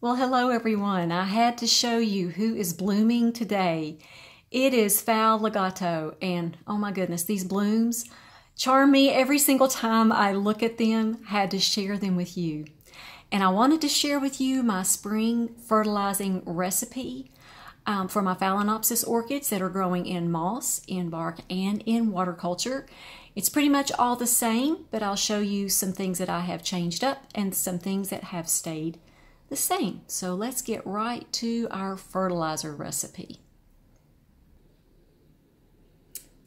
Well, hello everyone. I had to show you who is blooming today. It is Fal Legato, and oh my goodness, these blooms charm me every single time I look at them. Had to share them with you. And I wanted to share with you my spring fertilizing recipe for my Phalenopsis orchids that are growing in moss, in bark, and in water culture. It's pretty much all the same, but I'll show you some things that I have changed up and some things that have stayed the same. So let's get right to our fertilizer recipe.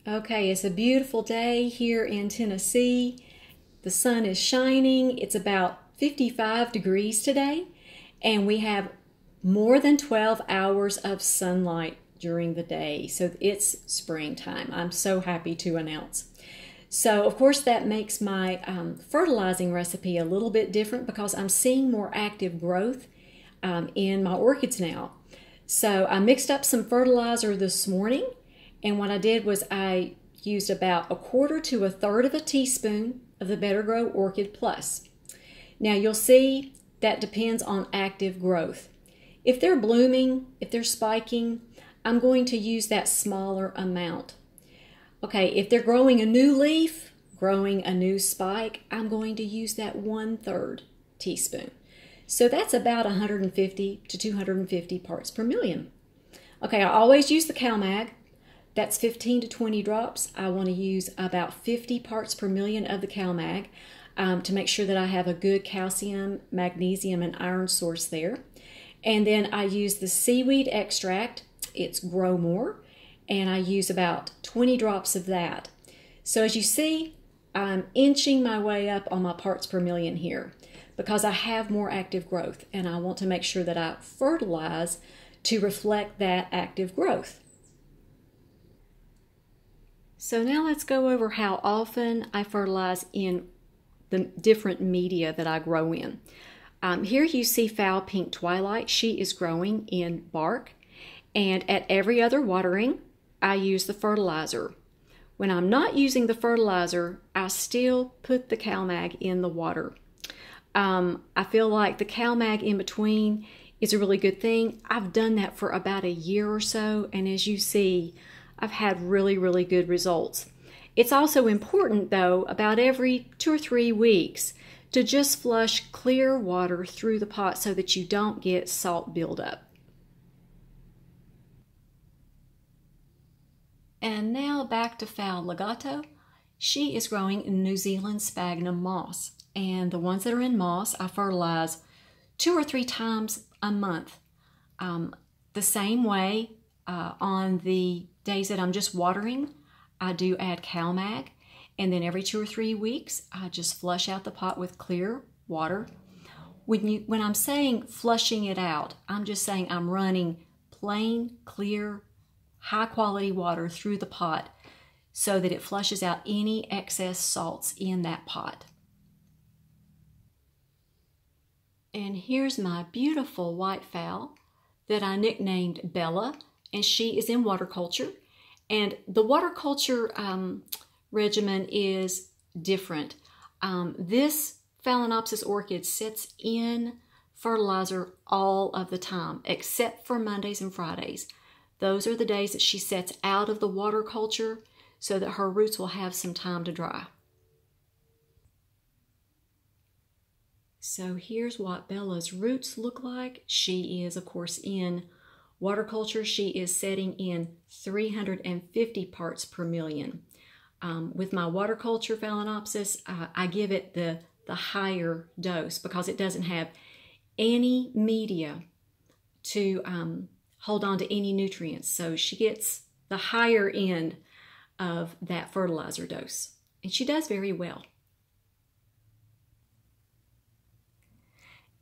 Okay, it's a beautiful day here in Tennessee. The sun is shining. It's about 55 degrees today, and we have more than 12 hours of sunlight during the day. So it's springtime. I'm so happy to announce. So of course that makes my fertilizing recipe a little bit different because I'm seeing more active growth in my orchids now. So I mixed up some fertilizer this morning, and what I did was I used about 1/4 to 1/3 of a teaspoon of the Better Grow Orchid Plus. Now you'll see that depends on active growth. If they're blooming, if they're spiking, I'm going to use that smaller amount. Okay, if they're growing a new leaf, growing a new spike, I'm going to use that 1/3 teaspoon. So that's about 150 to 250 parts per million. Okay, I always use the CalMag. That's 15 to 20 drops. I want to use about 50 parts per million of the CalMag to make sure that I have a good calcium, magnesium, and iron source there. And then I use the seaweed extract. It's Grow More. And I use about 20 drops of that. So as you see, I'm inching my way up on my parts per million here because I have more active growth, and I want to make sure that I fertilize to reflect that active growth. So now let's go over how often I fertilize in the different media that I grow in. Here you see Foul Pink Twilight. She is growing in bark, and at every other watering, I use the fertilizer. When I'm not using the fertilizer, I still put the CalMag in the water. I feel like the CalMag in between is a really good thing. I've done that for about a year or so, and as you see, I've had really good results. It's also important, though, about every 2 or 3 weeks to just flush clear water through the pot so that you don't get salt buildup. And now back to Fal Legato. She is growing in New Zealand sphagnum moss. And the ones that are in moss, I fertilize 2 or 3 times a month. The same way on the days that I'm just watering, I do add CalMag. And then every 2 or 3 weeks, I just flush out the pot with clear water. When I'm saying flushing it out, I'm just saying I'm running plain, clear, high-quality water through the pot so that it flushes out any excess salts in that pot. And here's my beautiful white fowl that I nicknamed Bella, and she is in water culture. And the water culture regimen is different. This Phalenopsis orchid sits in fertilizer all of the time, except for Mondays and Fridays. Those are the days that she sets out of the water culture so that her roots will have some time to dry. So here's what Bella's roots look like. She is, of course, in water culture. She is setting in 350 parts per million. With my water culture Phalenopsis, I give it the higher dose because it doesn't have any media to hold on to any nutrients. So she gets the higher end of that fertilizer dose. And she does very well.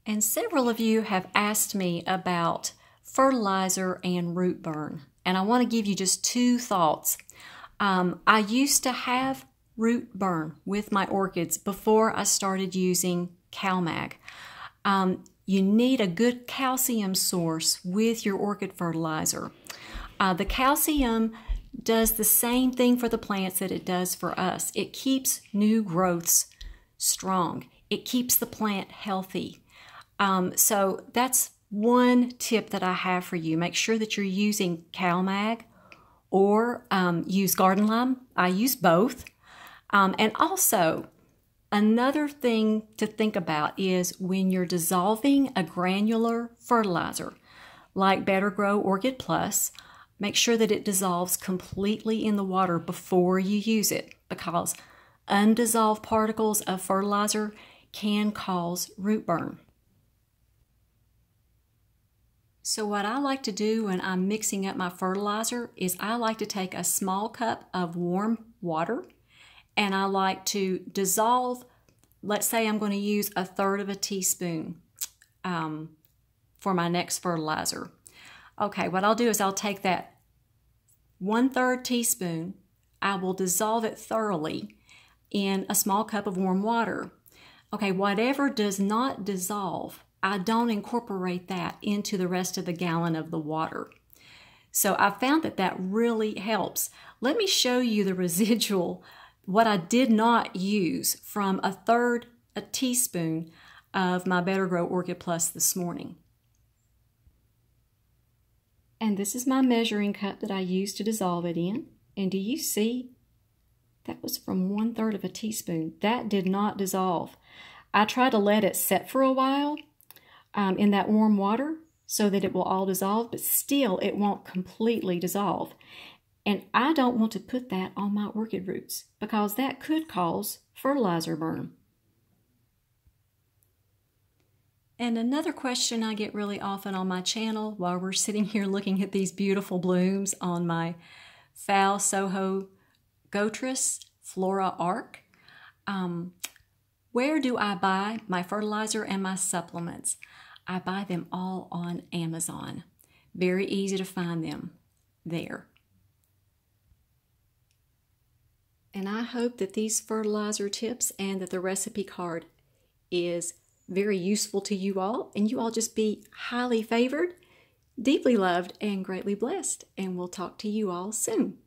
And several of you have asked me about fertilizer and root burn. And I want to give you just 2 thoughts. I used to have root burn with my orchids before I started using CalMag. You need a good calcium source with your orchid fertilizer. The calcium does the same thing for the plants that it does for us. It keeps new growths strong. It keeps the plant healthy. So that's one tip that I have for you. Make sure that you're using CalMag or use Garden Lime. I use both. And also, another thing to think about is when you're dissolving a granular fertilizer, like Better Grow Orchid Plus, make sure that it dissolves completely in the water before you use it, because undissolved particles of fertilizer can cause root burn. So what I like to do when I'm mixing up my fertilizer is I like to take a small cup of warm water and I like to dissolve, let's say I'm going to use 1/3 teaspoon for my next fertilizer. Okay, what I'll do is I'll take that 1/3 teaspoon, I will dissolve it thoroughly in a small cup of warm water. Okay, whatever does not dissolve, I don't incorporate that into the rest of the gallon of the water. So I found that that really helps. Let me show you the residual, what I did not use from 1/3 teaspoon of my Better Grow Orchid Plus this morning. And this is my measuring cup that I used to dissolve it in. And do you see? That was from 1/3 teaspoon. That did not dissolve. I try to let it set for a while in that warm water so that it will all dissolve, but still it won't completely dissolve. And I don't want to put that on my orchid roots because that could cause fertilizer burn. And another question I get really often on my channel while we're sitting here looking at these beautiful blooms on my Phal Soho Gotrus Flora Arc. Where do I buy my fertilizer and my supplements? I buy them all on Amazon. Very easy to find them there. And I hope that these fertilizer tips and that the recipe card is very useful to you all, and you all just be highly favored, deeply loved, and greatly blessed. And we'll talk to you all soon.